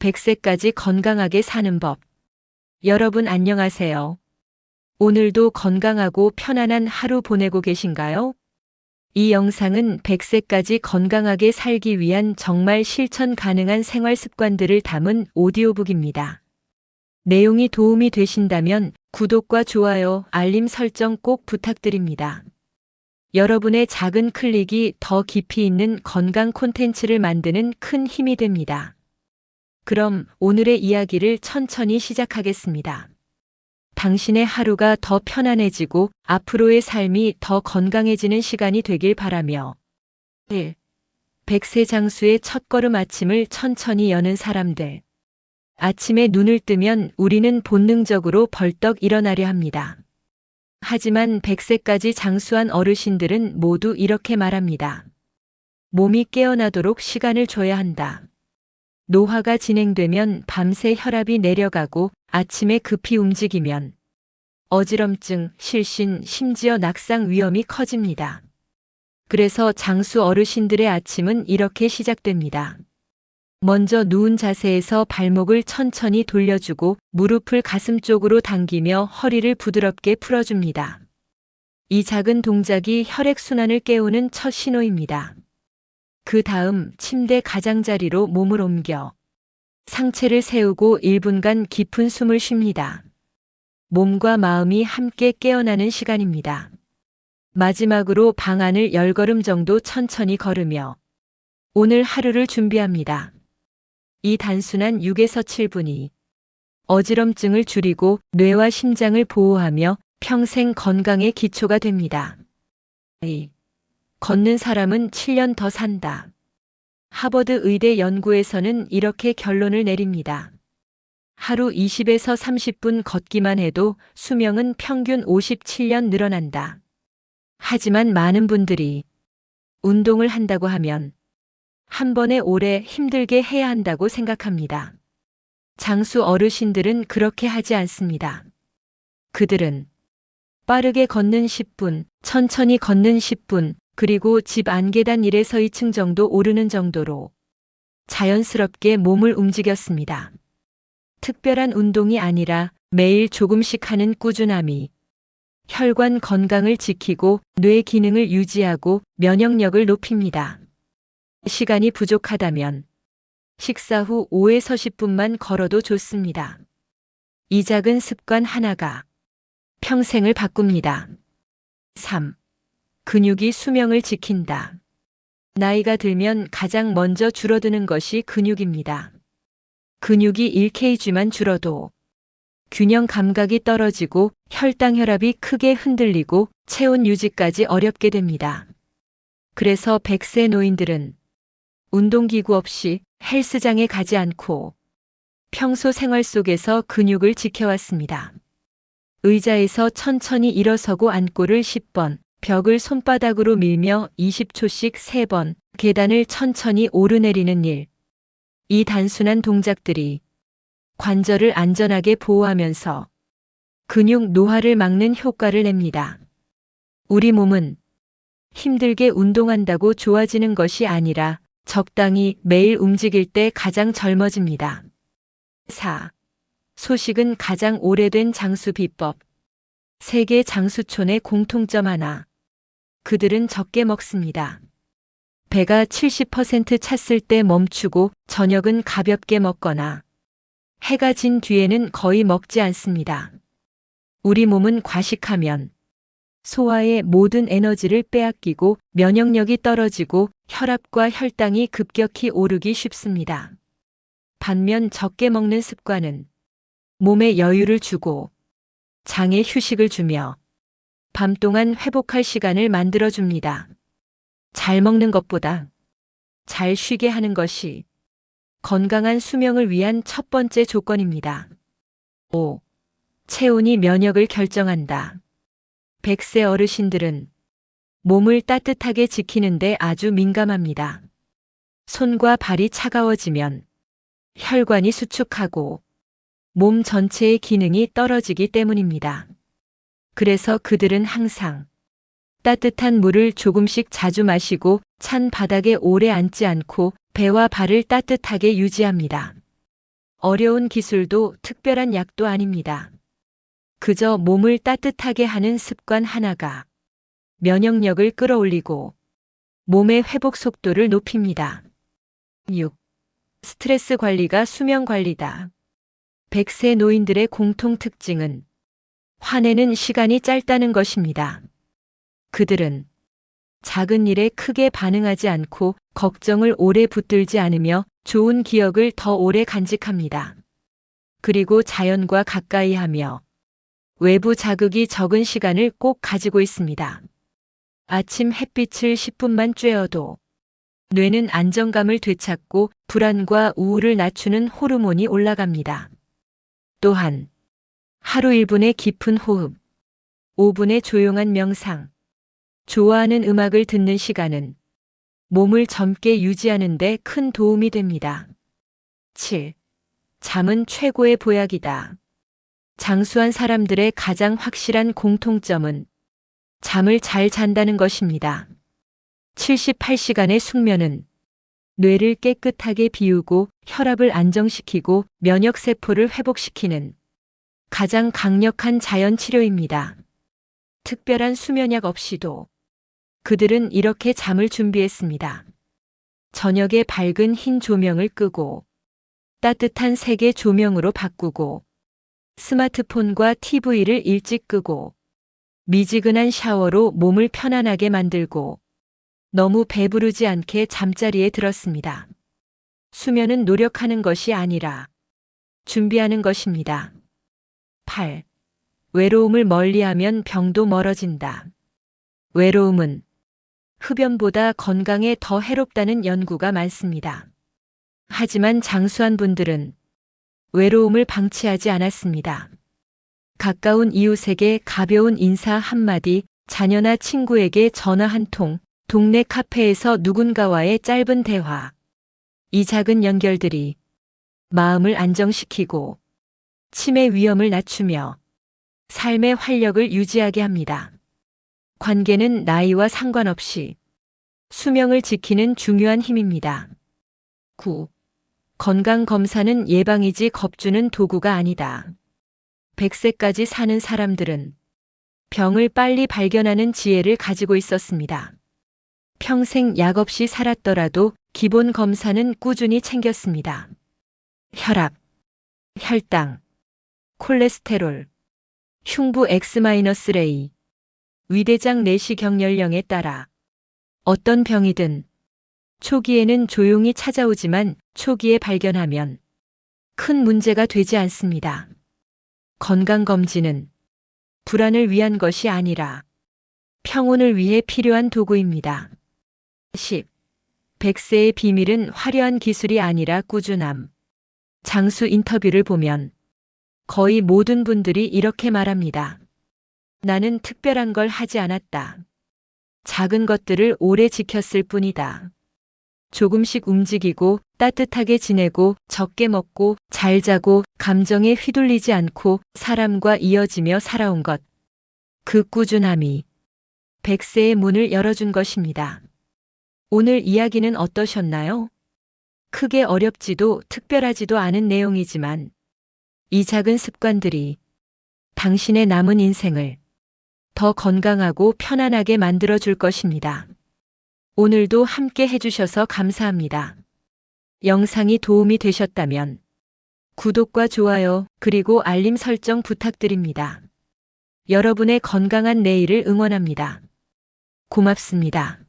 100세까지 건강하게 사는 법. 여러분 안녕하세요. 오늘도 건강하고 편안한 하루 보내고 계신가요? 이 영상은 100세까지 건강하게 살기 위한 정말 실천 가능한 생활 습관들을 담은 오디오북입니다. 내용이 도움이 되신다면 구독과 좋아요, 알림 설정 꼭 부탁드립니다. 여러분의 작은 클릭이 더 깊이 있는 건강 콘텐츠를 만드는 큰 힘이 됩니다. 그럼 오늘의 이야기를 천천히 시작하겠습니다. 당신의 하루가 더 편안해지고 앞으로의 삶이 더 건강해지는 시간이 되길 바라며 1. 100세 장수의 첫걸음. 아침을 천천히 여는 사람들. 아침에 눈을 뜨면 우리는 본능적으로 벌떡 일어나려 합니다. 하지만 100세까지 장수한 어르신들은 모두 이렇게 말합니다. 몸이 깨어나도록 시간을 줘야 한다. 노화가 진행되면 밤새 혈압이 내려가고 아침에 급히 움직이면 어지럼증, 실신, 심지어 낙상 위험이 커집니다. 그래서 장수 어르신들의 아침은 이렇게 시작됩니다. 먼저 누운 자세에서 발목을 천천히 돌려주고 무릎을 가슴 쪽으로 당기며 허리를 부드럽게 풀어줍니다. 이 작은 동작이 혈액순환을 깨우는 첫 신호입니다. 그 다음 침대 가장자리로 몸을 옮겨 상체를 세우고 1분간 깊은 숨을 쉽니다. 몸과 마음이 함께 깨어나는 시간입니다. 마지막으로 방 안을 10걸음 정도 천천히 걸으며 오늘 하루를 준비합니다. 이 단순한 6에서 7분이 어지럼증을 줄이고 뇌와 심장을 보호하며 평생 건강의 기초가 됩니다. 걷는 사람은 7년 더 산다. 하버드 의대 연구에서는 이렇게 결론을 내립니다. 하루 20에서 30분 걷기만 해도 수명은 평균 57년 늘어난다. 하지만 많은 분들이 운동을 한다고 하면 한 번에 오래 힘들게 해야 한다고 생각합니다. 장수 어르신들은 그렇게 하지 않습니다. 그들은 빠르게 걷는 10분, 천천히 걷는 10분, 그리고 집 안 계단 1에서 2층 정도 오르는 정도로 자연스럽게 몸을 움직였습니다. 특별한 운동이 아니라 매일 조금씩 하는 꾸준함이 혈관 건강을 지키고 뇌 기능을 유지하고 면역력을 높입니다. 시간이 부족하다면 식사 후 5에서 10분만 걸어도 좋습니다. 이 작은 습관 하나가 평생을 바꿉니다. 3. 근육이 수명을 지킨다. 나이가 들면 가장 먼저 줄어드는 것이 근육입니다. 근육이 1kg만 줄어도 균형 감각이 떨어지고 혈당 혈압이 크게 흔들리고 체온 유지까지 어렵게 됩니다. 그래서 100세 노인들은 운동기구 없이 헬스장에 가지 않고 평소 생활 속에서 근육을 지켜왔습니다. 의자에서 천천히 일어서고 앉고를 10번, 벽을 손바닥으로 밀며 20초씩 3번, 계단을 천천히 오르내리는 일. 이 단순한 동작들이 관절을 안전하게 보호하면서 근육 노화를 막는 효과를 냅니다. 우리 몸은 힘들게 운동한다고 좋아지는 것이 아니라 적당히 매일 움직일 때 가장 젊어집니다. 4. 소식은 가장 오래된 장수 비법. 세계 장수촌의 공통점 하나. 그들은 적게 먹습니다. 배가 70% 찼을 때 멈추고 저녁은 가볍게 먹거나 해가 진 뒤에는 거의 먹지 않습니다. 우리 몸은 과식하면 소화의 모든 에너지를 빼앗기고 면역력이 떨어지고 혈압과 혈당이 급격히 오르기 쉽습니다. 반면 적게 먹는 습관은 몸에 여유를 주고 장에 휴식을 주며 밤 동안 회복할 시간을 만들어줍니다. 잘 먹는 것보다 잘 쉬게 하는 것이 건강한 수명을 위한 첫 번째 조건입니다. 5. 체온이 면역을 결정한다. 100세 어르신들은 몸을 따뜻하게 지키는데 아주 민감합니다. 손과 발이 차가워지면 혈관이 수축하고 몸 전체의 기능이 떨어지기 때문입니다. 그래서 그들은 항상 따뜻한 물을 조금씩 자주 마시고 찬 바닥에 오래 앉지 않고 배와 발을 따뜻하게 유지합니다. 어려운 기술도 특별한 약도 아닙니다. 그저 몸을 따뜻하게 하는 습관 하나가 면역력을 끌어올리고 몸의 회복 속도를 높입니다. 6. 스트레스 관리가 수면 관리다. 100세 노인들의 공통 특징은 화내는 시간이 짧다는 것입니다. 그들은 작은 일에 크게 반응하지 않고 걱정을 오래 붙들지 않으며 좋은 기억을 더 오래 간직합니다. 그리고 자연과 가까이 하며 외부 자극이 적은 시간을 꼭 가지고 있습니다. 아침 햇빛을 10분만 쬐어도 뇌는 안정감을 되찾고 불안과 우울을 낮추는 호르몬이 올라갑니다. 또한 하루 1분의 깊은 호흡, 5분의 조용한 명상, 좋아하는 음악을 듣는 시간은 몸을 젊게 유지하는 데 큰 도움이 됩니다. 7. 잠은 최고의 보약이다. 장수한 사람들의 가장 확실한 공통점은 잠을 잘 잔다는 것입니다. 78시간의 숙면은 뇌를 깨끗하게 비우고 혈압을 안정시키고 면역세포를 회복시키는 가장 강력한 자연 치료입니다. 특별한 수면약 없이도 그들은 이렇게 잠을 준비했습니다. 저녁에 밝은 흰 조명을 끄고 따뜻한 색의 조명으로 바꾸고 스마트폰과 TV를 일찍 끄고 미지근한 샤워로 몸을 편안하게 만들고 너무 배부르지 않게 잠자리에 들었습니다. 수면은 노력하는 것이 아니라 준비하는 것입니다. 8. 외로움을 멀리하면 병도 멀어진다. 외로움은 흡연보다 건강에 더 해롭다는 연구가 많습니다. 하지만 장수한 분들은 외로움을 방치하지 않았습니다. 가까운 이웃에게 가벼운 인사 한마디, 자녀나 친구에게 전화 한 통, 동네 카페에서 누군가와의 짧은 대화. 이 작은 연결들이 마음을 안정시키고 치매 위험을 낮추며 삶의 활력을 유지하게 합니다. 관계는 나이와 상관없이 수명을 지키는 중요한 힘입니다. 9. 건강검사는 예방이지 겁주는 도구가 아니다. 100세까지 사는 사람들은 병을 빨리 발견하는 지혜를 가지고 있었습니다. 평생 약 없이 살았더라도 기본 검사는 꾸준히 챙겼습니다. 혈압, 혈당, 콜레스테롤, 흉부 X-레이, 위대장 내시경 연령에 따라 어떤 병이든 초기에는 조용히 찾아오지만 초기에 발견하면 큰 문제가 되지 않습니다. 건강검진은 불안을 위한 것이 아니라 평온을 위해 필요한 도구입니다. 10. 100세의 비밀은 화려한 기술이 아니라 꾸준함. 장수 인터뷰를 보면 거의 모든 분들이 이렇게 말합니다. 나는 특별한 걸 하지 않았다. 작은 것들을 오래 지켰을 뿐이다. 조금씩 움직이고 따뜻하게 지내고 적게 먹고 잘 자고 감정에 휘둘리지 않고 사람과 이어지며 살아온 것. 그 꾸준함이 100세의 문을 열어준 것입니다. 오늘 이야기는 어떠셨나요? 크게 어렵지도 특별하지도 않은 내용이지만 이 작은 습관들이 당신의 남은 인생을 더 건강하고 편안하게 만들어줄 것입니다. 오늘도 함께 해주셔서 감사합니다. 영상이 도움이 되셨다면 구독과 좋아요 그리고 알림 설정 부탁드립니다. 여러분의 건강한 내일을 응원합니다. 고맙습니다.